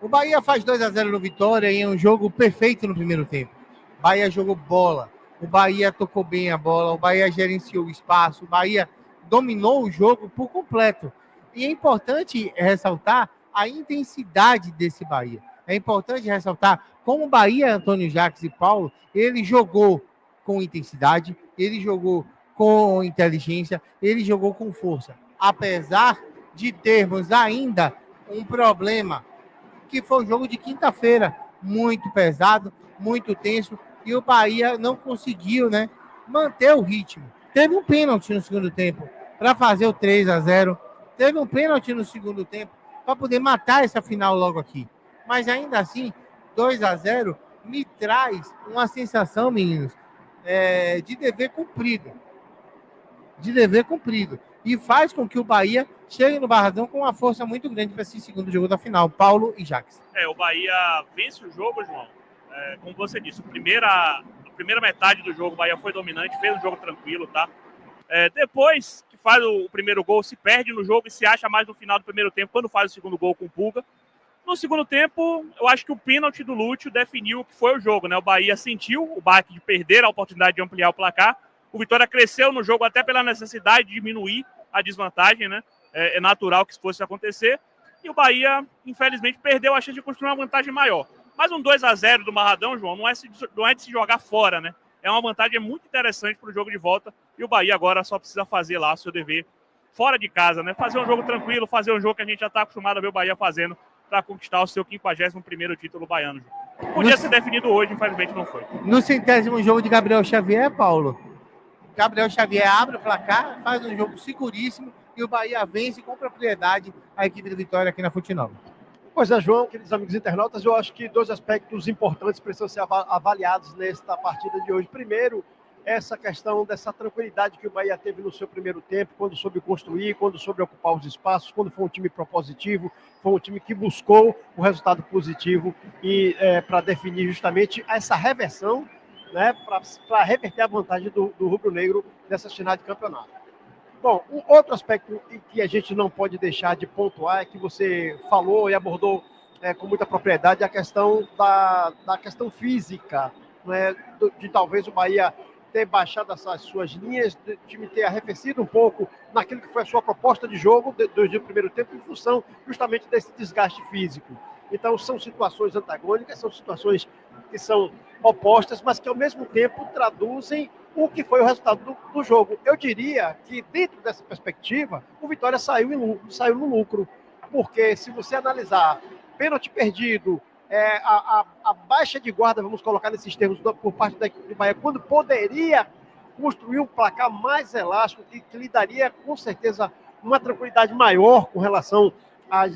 O Bahia faz 2-0 no Vitória em um jogo perfeito no primeiro tempo. O Bahia jogou bola, o Bahia tocou bem a bola, o Bahia gerenciou o espaço, o Bahia dominou o jogo por completo. E é importante ressaltar a intensidade desse Bahia. É importante ressaltar como o Bahia, Antônio Jacques e Paulo, ele jogou com intensidade, ele jogou com inteligência, ele jogou com força. Apesar de termos ainda um problema, que foi o jogo de quinta-feira, muito pesado, muito tenso, e o Bahia não conseguiu, né, manter o ritmo. Teve um pênalti no segundo tempo para fazer o 3-0, teve um pênalti no segundo tempo para poder matar essa final logo aqui. Mas ainda assim, 2-0 me traz uma sensação, meninos, de dever cumprido. De dever cumprido. E faz com que o Bahia chegue no Barradão com uma força muito grande para esse segundo jogo da final. Paulo e Jacques. O Bahia vence o jogo, João. Como você disse, a primeira metade do jogo o Bahia foi dominante, fez um jogo tranquilo, tá? Depois que faz o primeiro gol, se perde no jogo e se acha mais no final do primeiro tempo, quando faz o segundo gol com o Pulga. No segundo tempo, eu acho que o pênalti do Lúcio definiu o que foi o jogo, né? O Bahia sentiu o baque de perder a oportunidade de ampliar o placar. O Vitória cresceu no jogo até pela necessidade de diminuir a desvantagem, né? É natural que isso fosse acontecer. E o Bahia, infelizmente, perdeu a chance de construir uma vantagem maior. Mas um 2-0 do Barradão, João, não é de se jogar fora, né? É uma vantagem muito interessante para o jogo de volta. E o Bahia agora só precisa fazer lá o seu dever fora de casa, né? Fazer um jogo tranquilo, fazer um jogo que a gente já está acostumado a ver o Bahia fazendo para conquistar o seu 51º título baiano. Podia ser definido hoje, infelizmente não foi. No 100º jogo de Gabriel Xavier, Paulo, Gabriel Xavier abre o placar, faz um jogo seguríssimo e o Bahia vence com propriedade a equipe do Vitória aqui na Fonte Nova. Pois é, João, queridos amigos internautas, eu acho que dois aspectos importantes precisam ser avaliados nesta partida de hoje. Primeiro, essa questão dessa tranquilidade que o Bahia teve no seu primeiro tempo, quando soube construir, quando soube ocupar os espaços, quando foi um time propositivo, foi um time que buscou o resultado positivo e para definir justamente essa reversão, né, para reverter a vantagem do rubro-negro nessa final de campeonato. Bom, um outro aspecto que a gente não pode deixar de pontuar é que você falou e abordou com muita propriedade a questão da questão física, né, de talvez o Bahia ter baixado essas suas linhas, o time ter arrefecido um pouco naquilo que foi a sua proposta de jogo desde o primeiro tempo, em função justamente desse desgaste físico. Então, são situações antagônicas, são situações que são opostas, mas que, ao mesmo tempo, traduzem o que foi o resultado do jogo. Eu diria que, dentro dessa perspectiva, o Vitória saiu no lucro, porque se você analisar pênalti perdido, a baixa de guarda, vamos colocar nesses termos, por parte da equipe do Bahia, quando poderia construir um placar mais elástico, que lhe daria, com certeza, uma tranquilidade maior com relação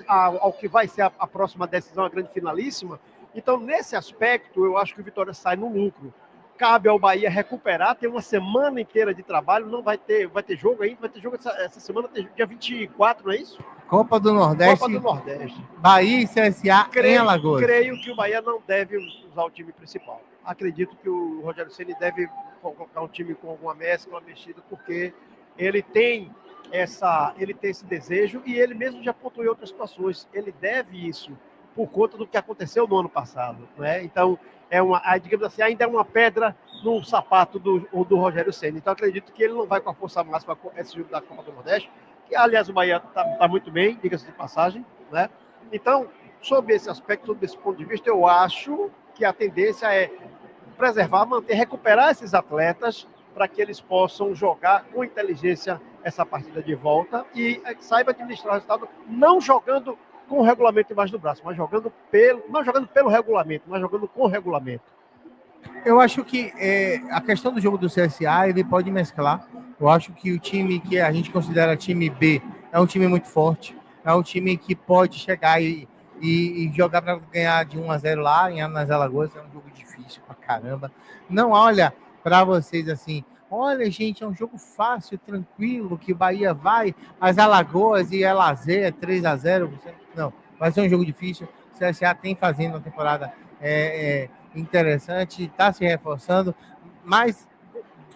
ao que vai ser a próxima decisão, a grande finalíssima. Então, nesse aspecto, eu acho que o Vitória sai no lucro. Cabe ao Bahia recuperar, tem uma semana inteira de trabalho, não vai ter jogo ainda, vai ter jogo essa semana, dia 24, não é isso? Copa do Nordeste. Bahia e CSA em Alagoas. Creio que o Bahia não deve usar o time principal. Acredito que o Rogério Ceni deve colocar um time com alguma mescla, uma mexida, porque ele tem esse desejo e ele mesmo já pontuou em outras situações. Ele deve isso por conta do que aconteceu no ano passado, né? Então, digamos assim, ainda é uma pedra no sapato do Rogério Ceni. Então, acredito que ele não vai com a força máxima esse jogo da Copa do Nordeste, que, aliás, o Bahia está muito bem, diga-se de passagem, né? Então, sob esse aspecto, sob esse ponto de vista, eu acho que a tendência é preservar, manter, recuperar esses atletas para que eles possam jogar com inteligência essa partida de volta e saiba administrar o resultado, não jogando com o regulamento embaixo do braço, mas não jogando pelo regulamento, mas jogando com o regulamento. Eu acho que a questão do jogo do CSA, ele pode mesclar. Eu acho que o time que a gente considera time B é um time muito forte, é um time que pode chegar e jogar para ganhar de 1-0 lá nas Alagoas. É um jogo difícil pra caramba. Não olha para vocês assim, olha, gente, é um jogo fácil, tranquilo, que o Bahia vai, as Alagoas e é lazer, é 3-0. Não, vai ser um jogo difícil. O CSA tem fazendo uma temporada interessante, está se reforçando, mas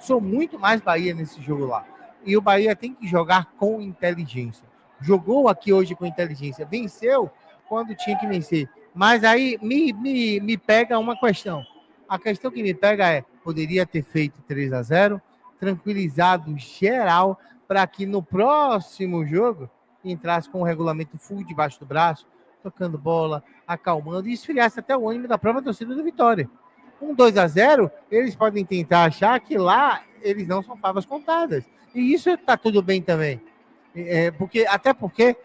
sou muito mais Bahia nesse jogo lá. E o Bahia tem que jogar com inteligência. Jogou aqui hoje com inteligência. Venceu quando tinha que vencer. Mas aí me pega uma questão. A questão que me pega é, poderia ter feito 3-0, tranquilizado geral, para que no próximo jogo entrasse com o regulamento full debaixo do braço, tocando bola, acalmando e esfriasse até o ânimo da própria torcida do Vitória. 2-0, eles podem tentar achar que lá eles não são favas contadas. E isso está tudo bem também. Até porque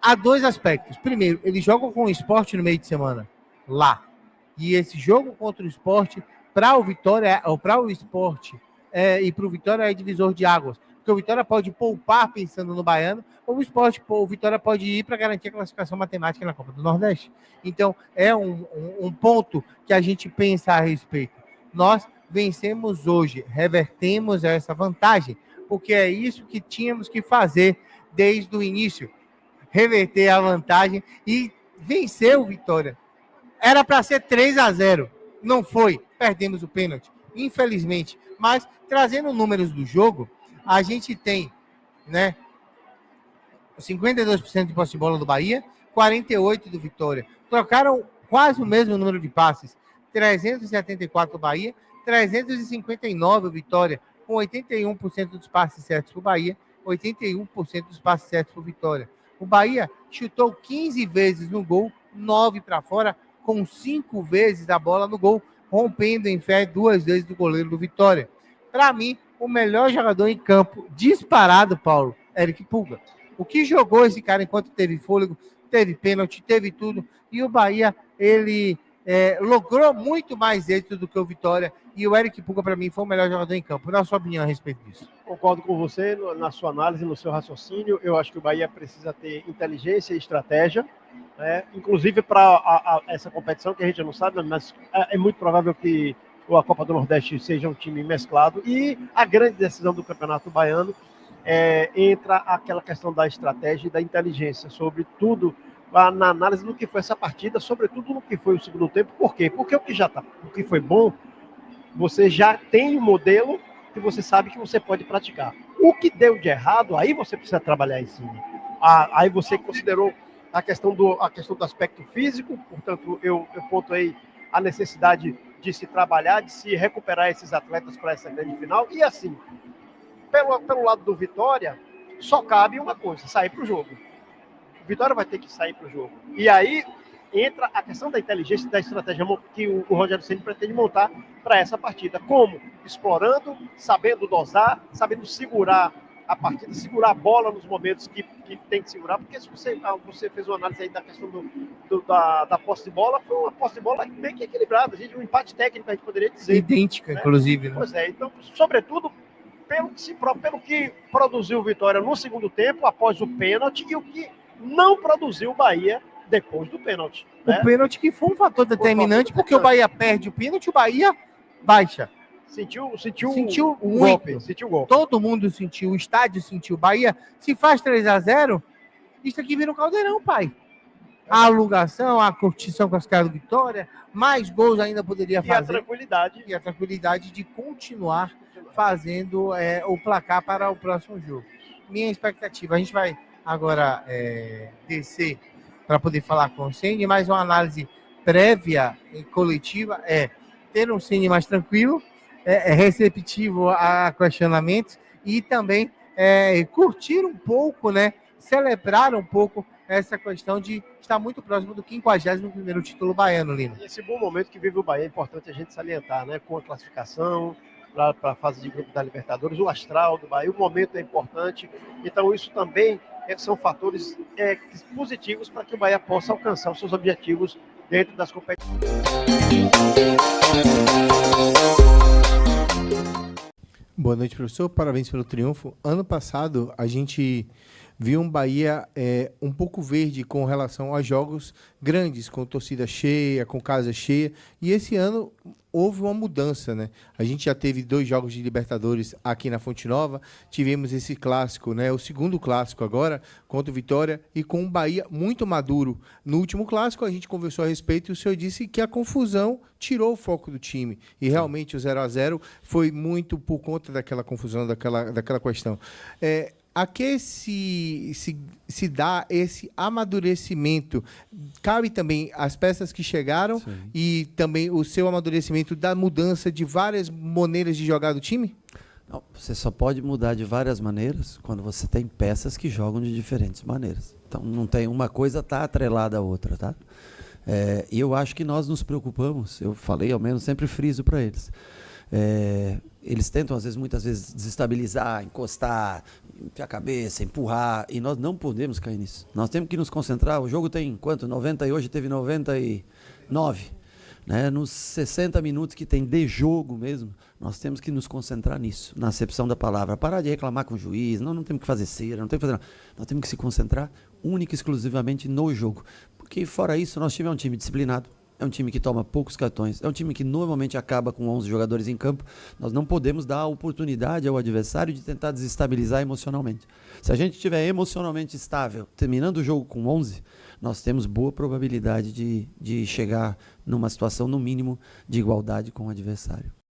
há dois aspectos. Primeiro, eles jogam com o Sport no meio de semana, lá. E esse jogo contra o Sport, para o Vitória, ou para o Sport e para o Vitória, é divisor de águas. Porque o Vitória pode poupar pensando no Baiano, ou o Vitória pode ir para garantir a classificação matemática na Copa do Nordeste. Então, é um ponto que a gente pensa a respeito. Nós vencemos hoje, revertemos essa vantagem, porque é isso que tínhamos que fazer desde o início. Reverter a vantagem e vencer o Vitória. Era para ser 3-0, não foi, perdemos o pênalti, infelizmente. Mas, trazendo números do jogo, a gente tem, né, 52% de posse de bola do Bahia, 48% do Vitória. Trocaram quase o mesmo número de passes, 374 do Bahia, 359 o Vitória, com 81% dos passes certos para o Bahia, 81% dos passes certos para o Vitória. O Bahia chutou 15 vezes no gol, 9 para fora, com 5 vezes a bola no gol, rompendo em fé 2 vezes do goleiro do Vitória. Para mim, o melhor jogador em campo, disparado, Paulo, Eric Pulga. O que jogou esse cara enquanto teve fôlego, teve pênalti, teve tudo. E o Bahia, ele logrou muito mais êxito do que o Vitória. E o Eric Pulga, para mim, foi o melhor jogador em campo. Dá a sua opinião a respeito disso. Concordo com você na sua análise, no seu raciocínio. Eu acho que o Bahia precisa ter inteligência e estratégia, né? Inclusive para essa competição, que a gente não sabe, mas é muito provável que a Copa do Nordeste seja um time mesclado. E a grande decisão do Campeonato Baiano entra aquela questão da estratégia e da inteligência, sobretudo na análise do que foi essa partida, sobretudo no que foi o segundo tempo. Por quê? Porque o que foi bom, você já tem um modelo que você sabe que você pode praticar. O que deu de errado, aí você precisa trabalhar em cima. Aí você considerou a questão do aspecto físico, portanto, eu pontuei a necessidade de se trabalhar, de se recuperar esses atletas para essa grande final. E assim, pelo lado do Vitória, só cabe uma coisa, sair para o jogo. O Vitória vai ter que sair para o jogo. E aí entra a questão da inteligência e da estratégia que o Rogério Ceni pretende montar para essa partida. Como? Explorando, sabendo dosar, sabendo segurar a partida, segurar a bola nos momentos que tem que segurar, porque se você fez uma análise aí da questão da posse de bola, foi uma posse de bola bem que equilibrada, um empate técnico, a gente poderia dizer. Idêntica, né? Inclusive. Né? Pois é, então, sobretudo, pelo que produziu o Vitória no segundo tempo, após o pênalti, e o que não produziu o Bahia depois do pênalti. Né? O pênalti que foi um fator determinante, porque o Bahia perde o pênalti, o Bahia baixa. Sentiu o golpe. Sentiu o golpe. Todo mundo sentiu, o estádio sentiu. O Bahia, se faz 3-0, isso aqui vira um caldeirão, pai. A alugação, a curtição com as caras do Vitória, mais gols ainda poderia fazer. E a tranquilidade de continuar fazendo o placar para o próximo jogo. Minha expectativa, a gente vai agora descer para poder falar com o Ceni, mas uma análise prévia e coletiva ter um Ceni mais tranquilo, receptivo a questionamentos e também curtir um pouco, né, celebrar um pouco essa questão de estar muito próximo do 51º título baiano, Lino. Esse bom momento que vive o Bahia é importante a gente salientar, né, com a classificação para a fase de grupo da Libertadores, o astral do Bahia, o momento é importante, então isso também são fatores positivos para que o Bahia possa alcançar os seus objetivos dentro das competições. Boa noite, professor. Parabéns pelo triunfo. Ano passado, a gente vi um Bahia um pouco verde com relação a jogos grandes, com torcida cheia, com casa cheia. E esse ano houve uma mudança, né? A gente já teve 2 jogos de Libertadores aqui na Fonte Nova, tivemos esse clássico, né? O segundo clássico agora, contra o Vitória, e com um Bahia muito maduro. No último clássico, a gente conversou a respeito e o senhor disse que a confusão tirou o foco do time. E realmente o 0-0 foi muito por conta daquela confusão, daquela questão. A que se dá esse amadurecimento? Cabe também as peças que chegaram. Sim. E também o seu amadurecimento da mudança de várias maneiras de jogar do time? Não, você só pode mudar de várias maneiras quando você tem peças que jogam de diferentes maneiras. Então, não tem uma coisa tá atrelada à outra, tá? E eu acho que nós nos preocupamos, eu falei, ao menos sempre friso para eles. Eles tentam, muitas vezes, desestabilizar, encostar, enfiar a cabeça, empurrar, e nós não podemos cair nisso. Nós temos que nos concentrar. O jogo tem quanto? 90 e hoje teve 99. Né? Nos 60 minutos que tem de jogo mesmo, nós temos que nos concentrar nisso, na acepção da palavra. Parar de reclamar com o juiz, não temos que fazer cera, não temos que fazer nada. Nós temos que se concentrar única e exclusivamente no jogo. Porque fora isso, nosso time é um time disciplinado. É um time que toma poucos cartões, é um time que normalmente acaba com 11 jogadores em campo. Nós não podemos dar a oportunidade ao adversário de tentar desestabilizar emocionalmente. Se a gente estiver emocionalmente estável, terminando o jogo com 11, nós temos boa probabilidade de chegar numa situação, no mínimo, de igualdade com o adversário.